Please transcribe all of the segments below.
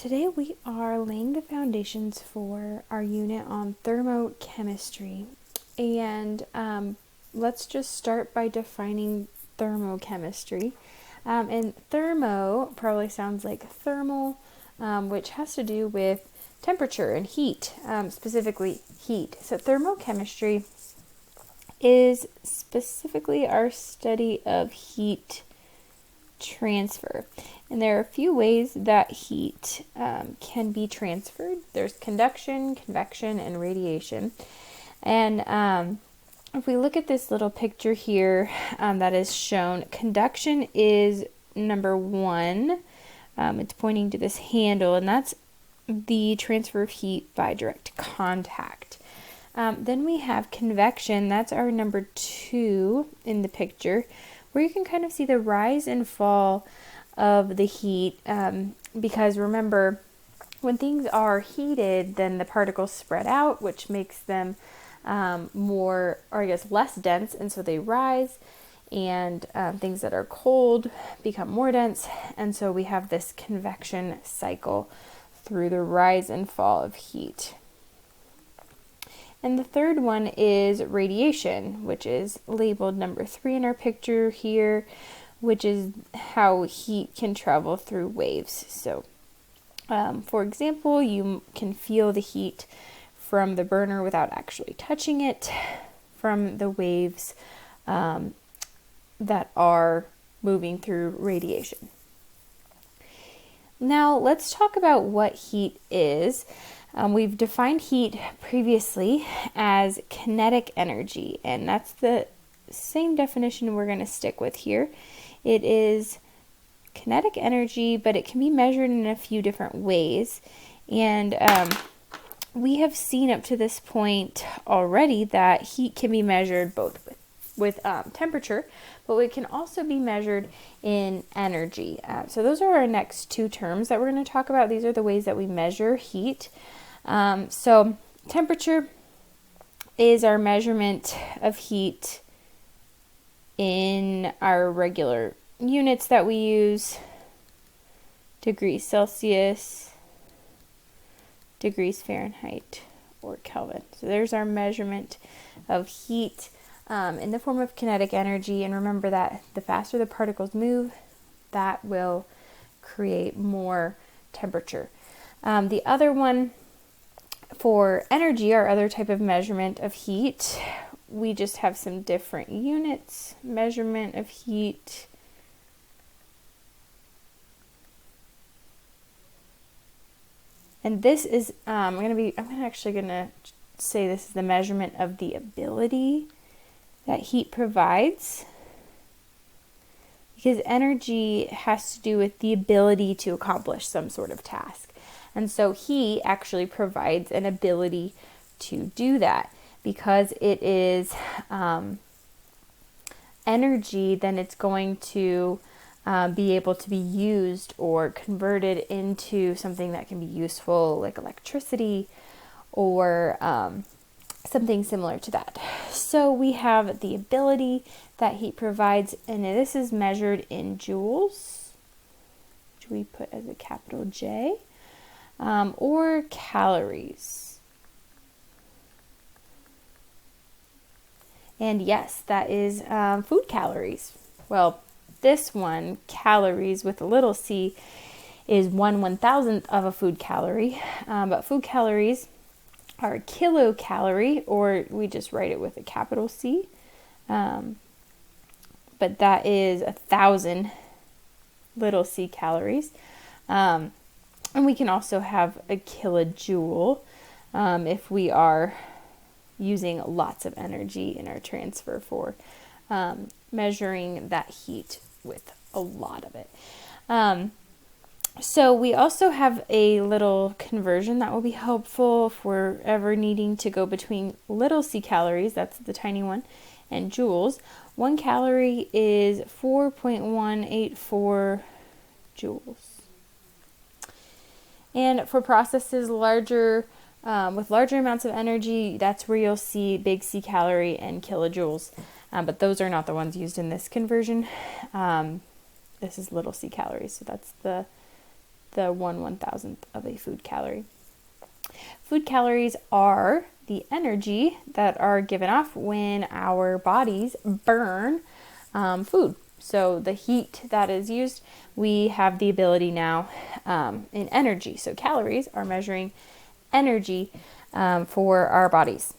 today we are laying the foundations for our unit on thermochemistry. And let's just start by defining thermochemistry. And thermo probably sounds like thermal, which has to do with temperature and heat, specifically heat. So thermochemistry is specifically our study of heat transfer. And there are a few ways that heat can be transferred. There's conduction, convection, and radiation. And if we look at this little picture here that is shown, conduction is number one. It's pointing to this handle, and that's the transfer of heat by direct contact. Then we have convection. That's our number two in the picture, where you can kind of see the rise and fall of the heat, because remember, when things are heated, then the particles spread out, which makes them more, or I guess less dense, and so they rise, and things that are cold become more dense, and so we have this convection cycle through the rise and fall of heat. And the third one is radiation, which is labeled number 3 in our picture here, which is how heat can travel through waves. So, for example, you can feel the heat from the burner without actually touching it, from the waves that are moving through radiation. Now, let's talk about what heat is. We've defined heat previously as kinetic energy, and that's the same definition we're going to stick with here. It is kinetic energy, but it can be measured in a few different ways. And we have seen up to this point already that heat can be measured both with temperature, but it can also be measured in energy. So those are our next two terms that we're going to talk about. These are the ways that we measure heat. So temperature is our measurement of heat in our regular units that we use: degrees Celsius, degrees Fahrenheit, or Kelvin. So there's our measurement of heat in the form of kinetic energy. And remember that the faster the particles move, that will create more temperature. The other one for energy, our other type of measurement of heat, we just have some different units. Measurement of heat. And this is, I'm actually going to say this is the measurement of the ability that heat provides, because energy has to do with the ability to accomplish some sort of task. And so heat actually provides an ability to do that. Because it is energy, then it's going to be able to be used or converted into something that can be useful, like electricity or something similar to that. So we have the ability that heat provides, and this is measured in joules, which we put as a capital J, or calories. And yes, that is food calories. Well, this one, calories with a little c, is 1/1000th of a food calorie. But food calories are a kilocalorie, or we just write it with a capital C. But that is 1,000 little c calories. And we can also have a kilojoule if we are using lots of energy in our transfer for measuring that heat with a lot of it. So we also have a little conversion that will be helpful if we're ever needing to go between little c calories, that's the tiny one, and joules. 1 calorie is 4.184 joules. And for processes with larger amounts of energy, that's where you'll see big C calorie and kilojoules. But those are not the ones used in this conversion. This is little c calories, so that's the the 1/1000th of a food calorie. Food calories are the energy that are given off when our bodies burn food. So the heat that is used, we have the ability now in energy. So calories are measuring energy for our bodies.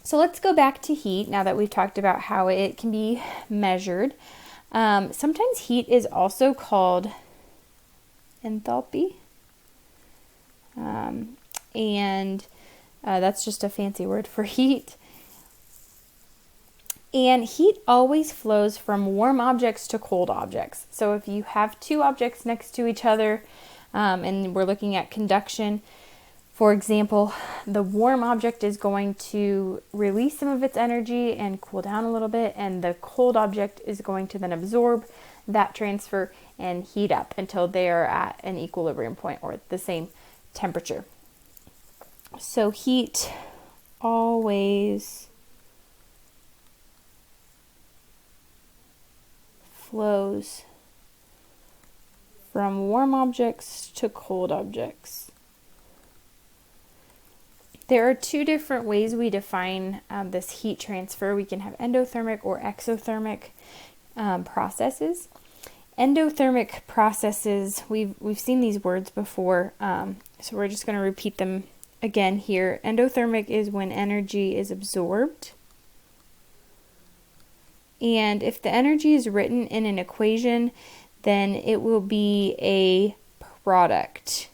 So let's go back to heat now that we've talked about how it can be measured. Sometimes heat is also called enthalpy. And that's just a fancy word for heat. And heat always flows from warm objects to cold objects. So if you have two objects next to each other, and we're looking at conduction, for example, the warm object is going to release some of its energy and cool down a little bit, and the cold object is going to then absorb that transfer and heat up until they are at an equilibrium point or the same temperature. So heat always flows from warm objects to cold objects. There are two different ways we define this heat transfer. We can have endothermic or exothermic processes. Endothermic processes, we've seen these words before, so we're just going to repeat them again here. Endothermic is when energy is absorbed. And if the energy is written in an equation, then it will be a product.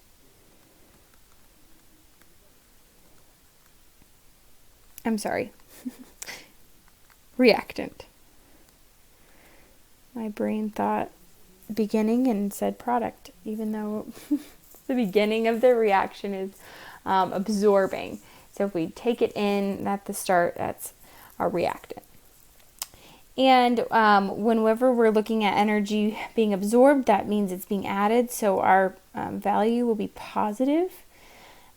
I'm sorry. Reactant. My brain thought beginning and said product, even though the beginning of the reaction is absorbing. So if we take it in at the start, that's our reactant. And whenever we're looking at energy being absorbed, that means it's being added. So our value will be positive.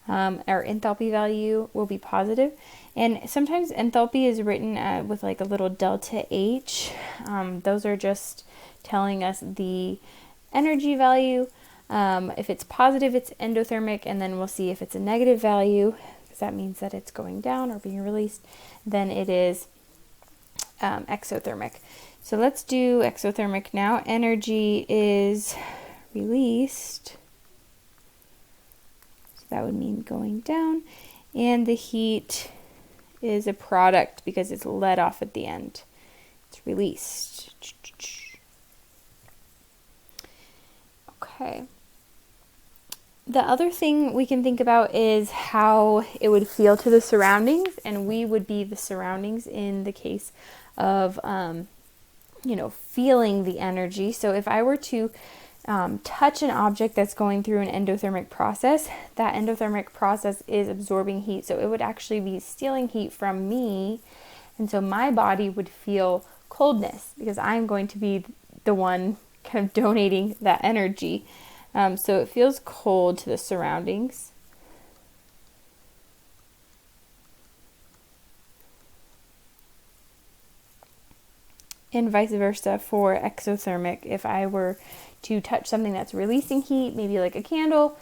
Our enthalpy value will be positive. And sometimes enthalpy is written with like a little delta H. Those are just telling us the energy value. If it's positive, it's endothermic, and then we'll see if it's a negative value, because that means that it's going down or being released, then it is exothermic. So let's do exothermic now. Energy is released. So that would mean going down. And the heat is a product because it's let off at the end. It's released. Okay. The other thing we can think about is how it would feel to the surroundings, and we would be the surroundings in the case of, feeling the energy. So if I were to touch an object that's going through an endothermic process, that endothermic process is absorbing heat. So it would actually be stealing heat from me. And so my body would feel coldness because I'm going to be the one kind of donating that energy. So it feels cold to the surroundings. And vice versa for exothermic. If I were to touch something that's releasing heat, maybe like a candle,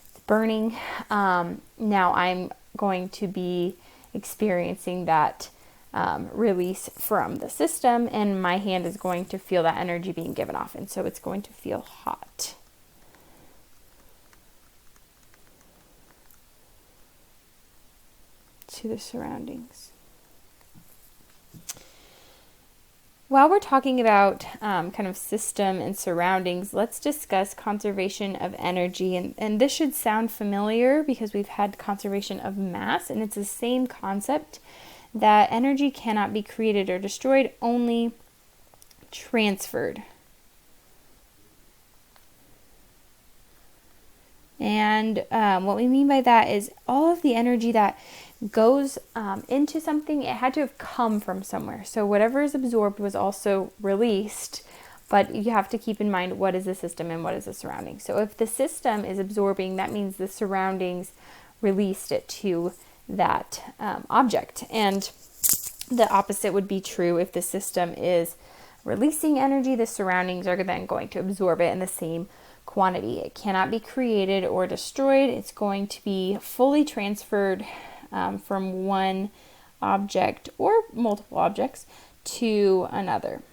it's burning, now I'm going to be experiencing that release from the system, and my hand is going to feel that energy being given off, and so it's going to feel hot. To the surroundings. While we're talking about kind of system and surroundings, let's discuss conservation of energy. And this should sound familiar because we've had conservation of mass, and it's the same concept that energy cannot be created or destroyed, only transferred. And what we mean by that is all of the energy that goes into something, it had to have come from somewhere. So whatever is absorbed was also released, but you have to keep in mind what is the system and what is the surrounding. So if the system is absorbing, that means the surroundings released it to that object. And the opposite would be true. If the system is releasing energy, the surroundings are then going to absorb it in the same quantity. It cannot be created or destroyed. It's going to be fully transferred from one object or multiple objects to another.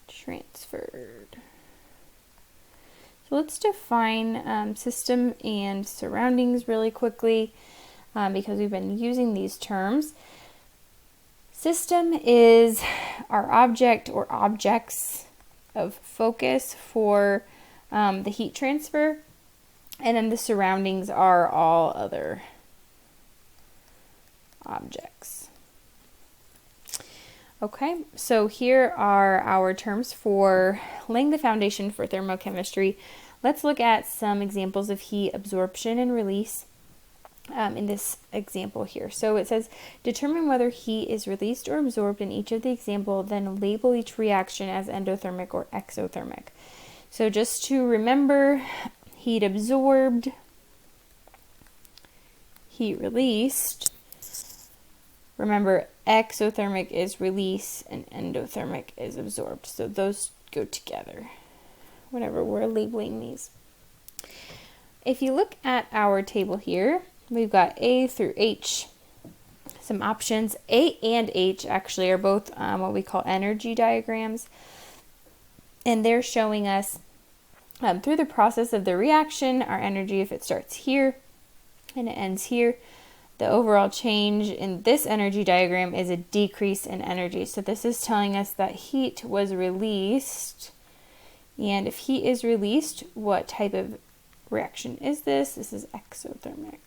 Transferred. So let's define system and surroundings really quickly because we've been using these terms. System is our object or objects of focus for the heat transfer, and then the surroundings are all other objects. Okay, so here are our terms for laying the foundation for thermochemistry. Let's look at some examples of heat absorption and release in this example here. So it says, determine whether heat is released or absorbed in each of the example, then label each reaction as endothermic or exothermic. So just to remember, heat absorbed, heat released. Remember, exothermic is release and endothermic is absorbed. So those go together whenever we're labeling these. If you look at our table here, we've got A through H, some options. A and H actually are both what we call energy diagrams. And they're showing us through the process of the reaction, our energy, if it starts here and it ends here, the overall change in this energy diagram is a decrease in energy. So this is telling us that heat was released. And if heat is released, what type of reaction is this? This is exothermic.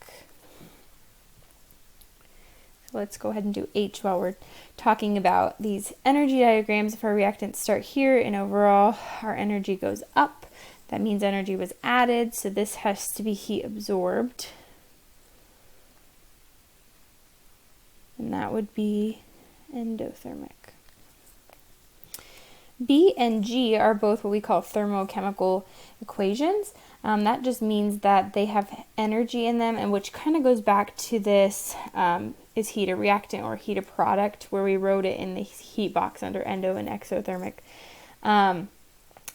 So let's go ahead and do H while we're talking about these energy diagrams. If our reactants start here and overall our energy goes up, that means energy was added. So this has to be heat absorbed. And that would be endothermic. B and G are both what we call thermochemical equations. That just means that they have energy in them, and which kind of goes back to this, is heat a reactant or heat a product, where we wrote it in the heat box under endo and exothermic.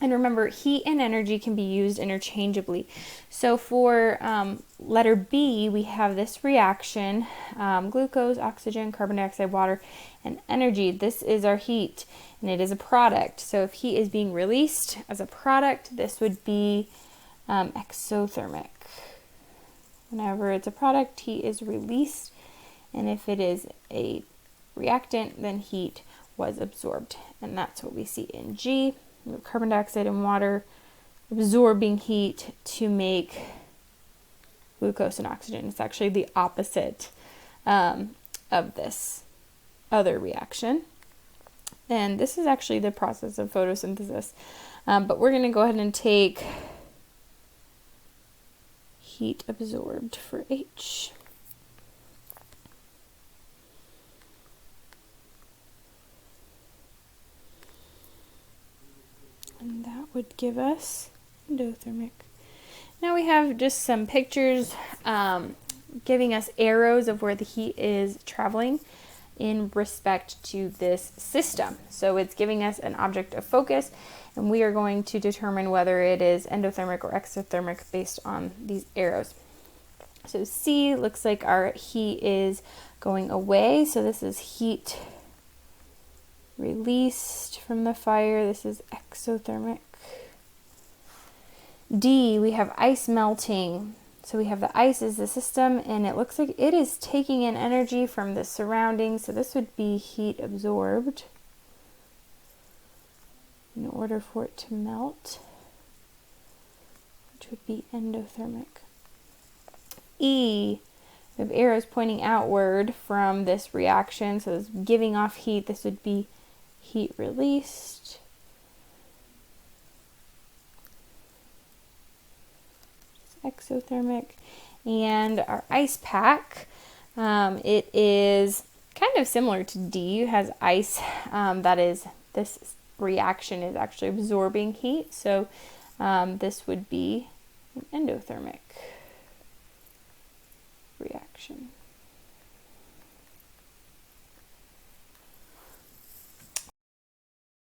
And remember, heat and energy can be used interchangeably. So for letter B, we have this reaction, glucose, oxygen, carbon dioxide, water, and energy. This is our heat, and it is a product. So if heat is being released as a product, this would be exothermic. Whenever it's a product, heat is released, and if it is a reactant, then heat was absorbed. And that's what we see in G. Carbon dioxide and water absorbing heat to make glucose and oxygen. It's actually the opposite of this other reaction. And this is actually the process of photosynthesis. But we're going to go ahead and take heat absorbed for H. And that would give us endothermic. Now we have just some pictures giving us arrows of where the heat is traveling in respect to this system. So it's giving us an object of focus, and we are going to determine whether it is endothermic or exothermic based on these arrows. So C looks like our heat is going away. So this is heat released from the fire. This is exothermic. D, we have ice melting. So we have the ice is the system, and it looks like it is taking in energy from the surroundings. So this would be heat absorbed in order for it to melt, which would be endothermic. E, we have arrows pointing outward from this reaction. So it's giving off heat. This would be heat released. Exothermic. And our ice pack, it is kind of similar to D. It has ice, that is, this reaction is actually absorbing heat. So this would be an endothermic reaction.